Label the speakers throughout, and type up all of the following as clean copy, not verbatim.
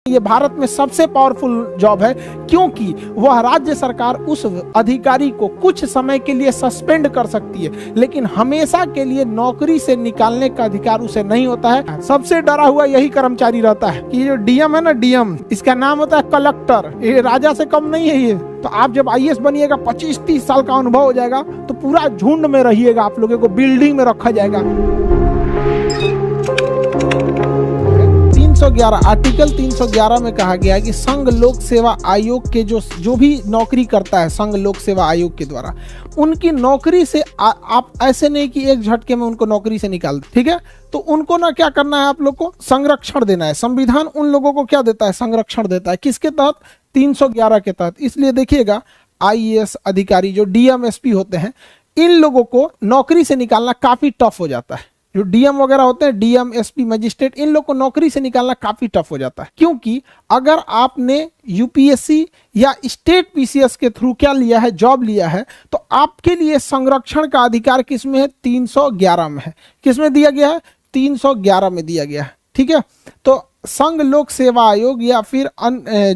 Speaker 1: ये भारत में सबसे पावरफुल जॉब है, क्योंकि वह राज्य सरकार उस अधिकारी को कुछ समय के लिए सस्पेंड कर सकती है, लेकिन हमेशा के लिए नौकरी से निकालने का अधिकार उसे नहीं होता है। सबसे डरा हुआ यही कर्मचारी रहता है कि जो डीएम है ना, डीएम, इसका नाम होता है कलेक्टर। ये राजा से कम नहीं है ये। तो आप जब आईएएस बनिएगा, 25-30 साल का अनुभव हो जाएगा, तो पूरा झुंड में रहिएगा, आप लोगों को बिल्डिंग में रखा जाएगा। 311 आर्टिकल 311 में कहा गया है कि संघ लोक सेवा आयोग के जो भी नौकरी करता है संघ लोक सेवा आयोग के द्वारा, उनकी नौकरी से आप ऐसे नहीं कि एक झटके में उनको नौकरी से निकाल दे, ठीक है। तो उनको ना क्या करना है, आप लोग को संरक्षण देना है। संविधान उन लोगों को क्या देता है, संरक्षण देता है। किसके तहत? 311 के तहत। इसलिए देखिएगा, आईएएस अधिकारी जो डीएम एसपी होते हैं, इन लोगों को नौकरी से निकालना काफी टफ हो जाता है। जो डीएम वगैरह होते हैं, डीएम एसपी मजिस्ट्रेट, इन लोग को नौकरी से निकालना काफी टफ हो जाता है, क्योंकि अगर आपने यूपीएससी या स्टेट पीसीएस के थ्रू क्या लिया है, जॉब लिया है, तो आपके लिए संरक्षण का अधिकार किसमें है? 311 में है। किसमें दिया गया है? 311 में दिया गया है, ठीक है। तो संघ लोक सेवा आयोग या फिर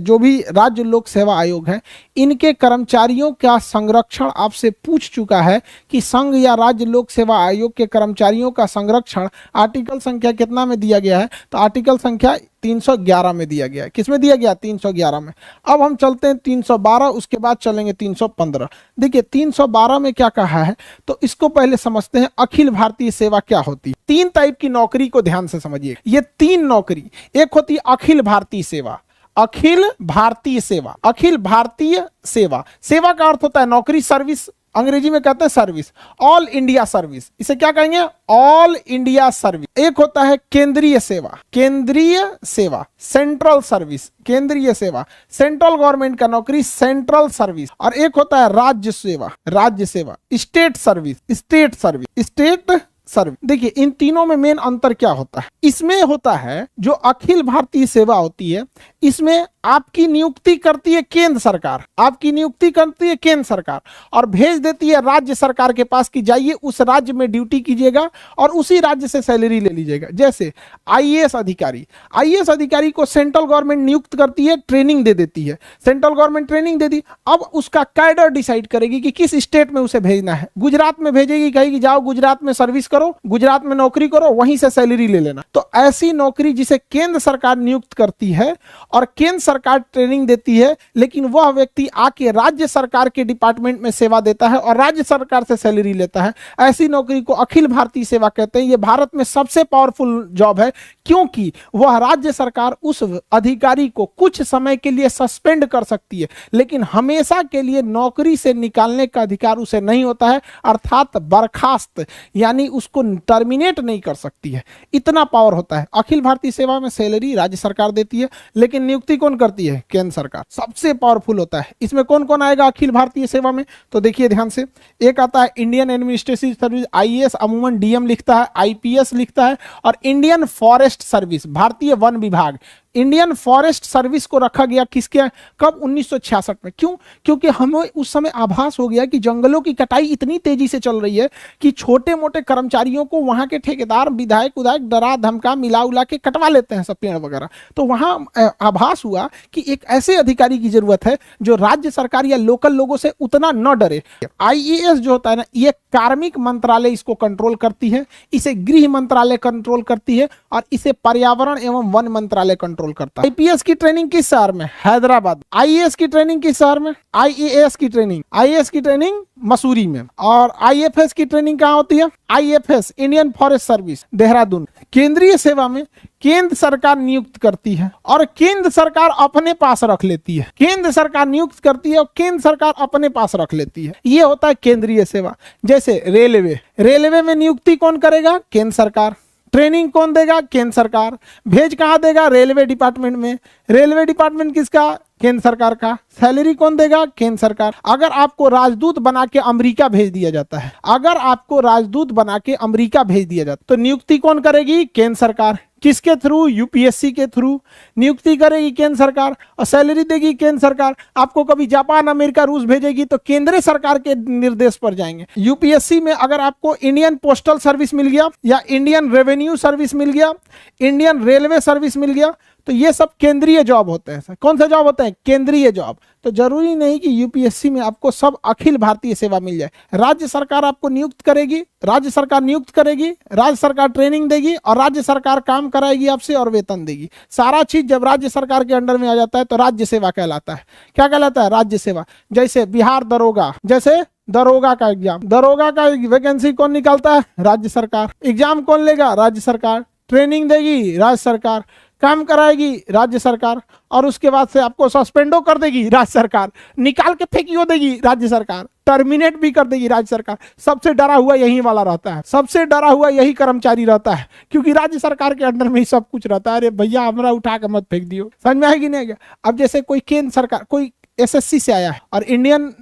Speaker 1: जो भी राज्य लोक सेवा आयोग है, इनके कर्मचारियों का संरक्षण आपसे पूछ चुका है कि संघ या राज्य लोक सेवा आयोग के कर्मचारियों का संरक्षण आर्टिकल संख्या कितना में दिया गया है? तो आर्टिकल संख्या 311 में दिया गया है। किसमें दिया गया? 311 में। अब हम चलते हैं 312, उसके बाद चलेंगे 315। देखिए 312 में क्या कहा है, तो इसको पहले समझते हैं। अखिल भारतीय सेवा क्या होती है? 3 टाइप की नौकरी को ध्यान से समझिए। ये 3 नौकरी, एक होती है अखिल भारतीय सेवा। अखिल भारतीय सेवा, अखिल भारतीय सेवा, सेवा का अर्थ होता है नौकरी, सर्विस, अंग्रेजी में कहते हैं सर्विस। ऑल इंडिया सर्विस, इसे क्या कहेंगे? All India service. एक होता है केंद्रीय सेवा, केंद्रीय सेवा, सेंट्रल सर्विस, केंद्रीय सेवा, सेंट्रल गवर्नमेंट का नौकरी, सेंट्रल सर्विस। और एक होता है राज्य सेवा, राज्य सेवा, state service, state service, state service. देखिए इन तीनों में मेन अंतर क्या होता है? इसमें होता है जो अखिल भारतीय सेवा होती है, इसमें आपकी नियुक्ति करती है केंद्र सरकार, आपकी नियुक्ति करती है केंद्र सरकार और भेज देती है राज्य सरकार के पास कि जाइए उस राज्य में ड्यूटी कीजिएगा और उसी राज्य से सैलरी ले लीजिएगा। जैसे आईएएस अधिकारी, आईएएस अधिकारी को सेंट्रल गवर्नमेंट नियुक्त करती है, ट्रेनिंग दे देती है, सेंट्रल गवर्नमेंट ट्रेनिंग दे दी। अब उसका कैडर डिसाइड करेगी कि किस स्टेट में उसे भेजना है। गुजरात में भेजेगी, कहेगी जाओ गुजरात में सर्विस करो, गुजरात में नौकरी करो, वहीं से सैलरी ले लेना। तो ऐसी नौकरी जिसे केंद्र सरकार नियुक्त करती है और केंद्र सरकार ट्रेनिंग देती है, लेकिन वह व्यक्ति आके राज्य सरकार के डिपार्टमेंट में सेवा देता है और राज्य सरकार से सैलरी लेता है, ऐसी नौकरी को अखिल भारतीय सेवा कहते हैं। यह भारत में सबसे पावरफुल जॉब है, क्योंकि वह राज्य सरकार उस अधिकारी को कुछ समय के लिए सस्पेंड कर सकती है, लेकिन हमेशा के लिए नौकरी से निकालने का अधिकार उसे नहीं होता है, अर्थात बर्खास्त, यानी उसको टर्मिनेट नहीं कर सकती है। इतना पावर होता है। अखिल भारतीय सेवा में सैलरी राज्य सरकार देती है, लेकिन नियुक्ति कौन करती है? केंद्र सरकार। सबसे पावरफुल होता है। इसमें कौन कौन आएगा अखिल भारतीय सेवा में? तो देखिए ध्यान से, एक आता है इंडियन एडमिनिस्ट्रेटिव सर्विस, आईएएस अमूमन डीएम लिखता है, आईपीएस लिखता है, और इंडियन फॉरेस्ट सर्विस, भारतीय वन विभाग। इंडियन फॉरेस्ट सर्विस को रखा गया किसके? कब? 1966 में। क्यों? क्योंकि हमें उस समय आभास हो गया कि जंगलों की कटाई इतनी तेजी से चल रही है कि छोटे मोटे कर्मचारियों को वहां के ठेकेदार, विधायक उधायक डरा धमका मिला उला के कटवा लेते हैं सब पेड़ वगैरह। तो वहां आभास हुआ कि एक ऐसे अधिकारी की जरूरत है जो राज्य सरकार या लोकल लोगों से उतना न डरे। आईएएस जो होता है ना, ये कार्मिक मंत्रालय इसको कंट्रोल करती है, इसे गृह मंत्रालय कंट्रोल करती है, और इसे पर्यावरण एवं वन मंत्रालय कंट्रोल करता है। आईपीएस की ट्रेनिंग किस शहर में? हैदराबाद। आईएएस की ट्रेनिंग किस शहर में? आईएएस की ट्रेनिंग मसूरी में। और आईएफएस की ट्रेनिंग कहां होती है? IFS, Indian forest service, Dehradun. केंद्रीय सेवा में केंद्र सरकार नियुक्त करती है और केंद्र सरकार अपने पास रख लेती है। केंद्र सरकार नियुक्त करती है और केंद्र सरकार अपने पास रख लेती है। यह होता है केंद्रीय सेवा। जैसे रेलवे, रेलवे में नियुक्ति कौन करेगा? केंद्र सरकार। ट्रेनिंग कौन देगा? केंद्र सरकार। भेज कहां देगा? रेलवे डिपार्टमेंट में। रेलवे डिपार्टमेंट किसका? केंद्र सरकार का। सैलरी कौन देगा? केंद्र सरकार। अगर आपको राजदूत बना के अमेरिका भेज दिया जाता है, अगर आपको राजदूत बना के अमेरिका भेज दिया जाता है, तो नियुक्ति कौन करेगी? केंद्र सरकार। किसके थ्रू? यूपीएससी के थ्रू। नियुक्ति करेगी केंद्र सरकार और सैलरी देगी केंद्र सरकार। आपको कभी जापान, अमेरिका, रूस भेजेगी तो केंद्र सरकार के निर्देश पर जाएंगे। यूपीएससी में अगर आपको इंडियन पोस्टल सर्विस मिल गया या इंडियन रेवेन्यू सर्विस मिल गया, इंडियन रेलवे सर्विस मिल गया, तो ये सब केंद्रीय जॉब होते हैं। कौन सा जॉब होते हैं? केंद्रीय जॉब। तो जरूरी नहीं कि यूपीएससी में आपको सब अखिल भारतीय सेवा मिल जाए। राज्य सरकार आपको नियुक्त करेगी, राज्य सरकार नियुक्त करेगी, राज्य सरकार ट्रेनिंग देगी और राज्य सरकार काम कराएगी आपसे और वेतन देगी। सारा चीज जब राज्य सरकार के अंडर में आ जाता है तो राज्य सेवा कहलाता है। क्या कहलाता है? राज्य सेवा। जैसे बिहार दरोगा, जैसे दरोगा का एग्जाम, दरोगा का वैकेंसी कौन निकालता है? राज्य सरकार। एग्जाम कौन लेगा? राज्य सरकार। ट्रेनिंग देगी राज्य सरकार, काम कराएगी राज्य सरकार, और उसके बाद से आपको सस्पेंडो कर देगी राज्य सरकार, निकाल के फेंकियो देगी राज्य सरकार, टर्मिनेट भी कर देगी राज्य सरकार। सबसे डरा हुआ यही वाला रहता है, सबसे डरा हुआ यही कर्मचारी रहता है, क्योंकि राज्य सरकार के अंडर में ही सब कुछ रहता है। अरे भैया हमारा उठा के मत फेंक दियो। समझ में आएगी नहीं? अब जैसे कोई केंद्र सरकार, कोई एसएससी से आया है और Indian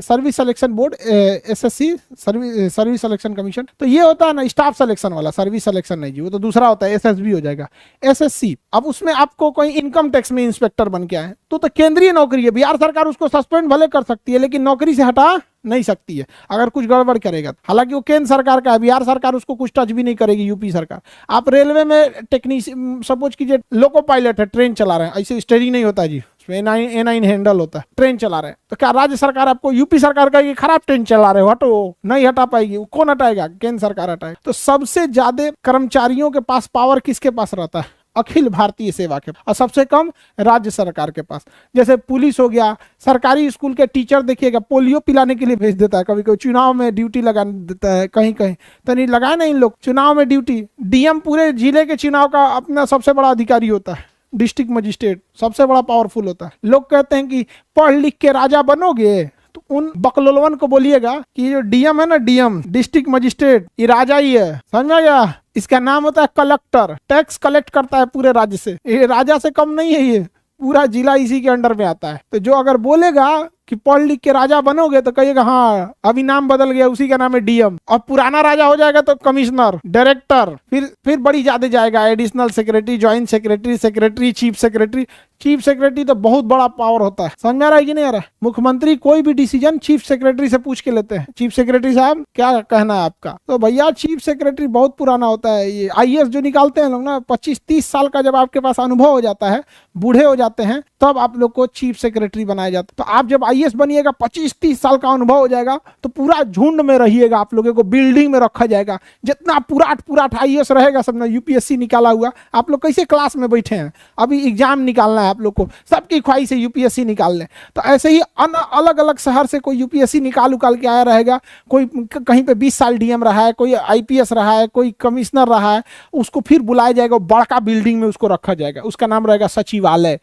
Speaker 1: service selection board, SSC service selection commission, तो ये होता है ना स्टाफ सिलेक्शन वाला, सर्विस सिलेक्शन नहीं जी, वो तो दूसरा होता है, एसएसबी हो जाएगा। एसएससी, अब उसमें आपको कोई इनकम टैक्स में इंस्पेक्टर बन के आए तो केंद्रीय नौकरी है। बिहार सरकार उसको सस्पेंड भले कर सकती है लेकिन नौकरी से हटा नहीं सकती है अगर कुछ गड़बड़ करेगा। हालांकि वो केंद्र सरकार का है, बिहार सरकार उसको कुछ टच भी नहीं करेगी, यूपी सरकार। आप रेलवे में टेक्नीशियन, सपोज कीजिए लोको पायलट है, ट्रेन चला रहे हैं, ऐसे स्टीयरिंग नहीं होता जी, ए9 हैंडल होता है, ट्रेन चला रहे हैं, तो क्या राज्य सरकार आपको, यूपी सरकार का ये खराब ट्रेन चला रहे हो हटो, नहीं हटा पाएगी? कौन हटाएगा? केंद्र सरकार हटाएगा। तो सबसे ज्यादा कर्मचारियों के पास पावर किसके पास रहता है? अखिल भारतीय सेवा के, और सबसे कम राज्य सरकार के पास। जैसे पुलिस हो गया, सरकारी स्कूल के टीचर देखिएगा पोलियो पिलाने के लिए भेज देता है, कभी कभी चुनाव में ड्यूटी लगा देता है, कहीं कहीं तो नहीं लगाए ना इन लोग चुनाव में ड्यूटी। डीएम पूरे जिले के चुनाव का अपना सबसे बड़ा अधिकारी होता है, डिस्ट्रिक्ट मजिस्ट्रेट सबसे बड़ा पावरफुल होता है। लोग कहते हैं कि पढ़ लिख के राजा बनोगे, तो उन बकलोलवन को बोलिएगा कि जो डीएम है ना, डीएम डिस्ट्रिक्ट मजिस्ट्रेट, ये राजा ही है, समझ में गया? इसका नाम होता है कलेक्टर, टैक्स कलेक्ट करता है पूरे राज्य से। ये राजा से कम नहीं है, ये पूरा जिला इसी के अंडर में आता है। तो जो अगर बोलेगा कि पढ़ लिख के राजा बनोगे तो कहिएगा हाँ अभी नाम बदल गया, उसी का नाम है डीएम, और पुराना राजा हो जाएगा तो कमिश्नर, डायरेक्टर, फिर बड़ी ज्यादा जाएगा, additional secretary, joint secretary, secretary, chief secretary. Chief secretary तो बहुत बड़ा पावर होता है, समझ में आ रहा है कि नहीं आ रहा है? मुख्यमंत्री कोई भी डिसीजन चीफ सेक्रेटरी से पूछ के लेते हैं, चीफ सेक्रेटरी साहब क्या कहना है आपका? तो भैया चीफ सेक्रेटरी बहुत पुराना होता है। ये आईएएस जो निकालते हैं लोग ना, 25-30 साल का जब आपके पास अनुभव हो जाता है, बूढ़े हो जाते हैं, तब आप लोग को चीफ सेक्रेटरी बनाया जाता है। तो आप जब आईएएस बनिएगा, 25-30 साल का अनुभव हो जाएगा, तो पूरा झुंड में रहिएगा, आप लोगों को बिल्डिंग में रखा जाएगा। जितना पुराट आईएएस रहेगा, सब ना यूपीएससी निकाला हुआ, आप लोग कैसे क्लास में बैठे हैं, अभी एग्जाम निकालना है आप लोग को, सबकी ख्वाहिश है यूपीएससी निकाल लें। तो ऐसे ही अलग अलग शहर से कोई यूपीएससी निकाल के आया रहेगा, कोई कहीं पे 20 साल डीएम रहा है, कोई आईपीएस रहा है, कोई कमिश्नर रहा है, उसको फिर बुलाया जाएगा, बड़का बिल्डिंग में उसको रखा जाएगा, उसका नाम रहेगा सचिवालय।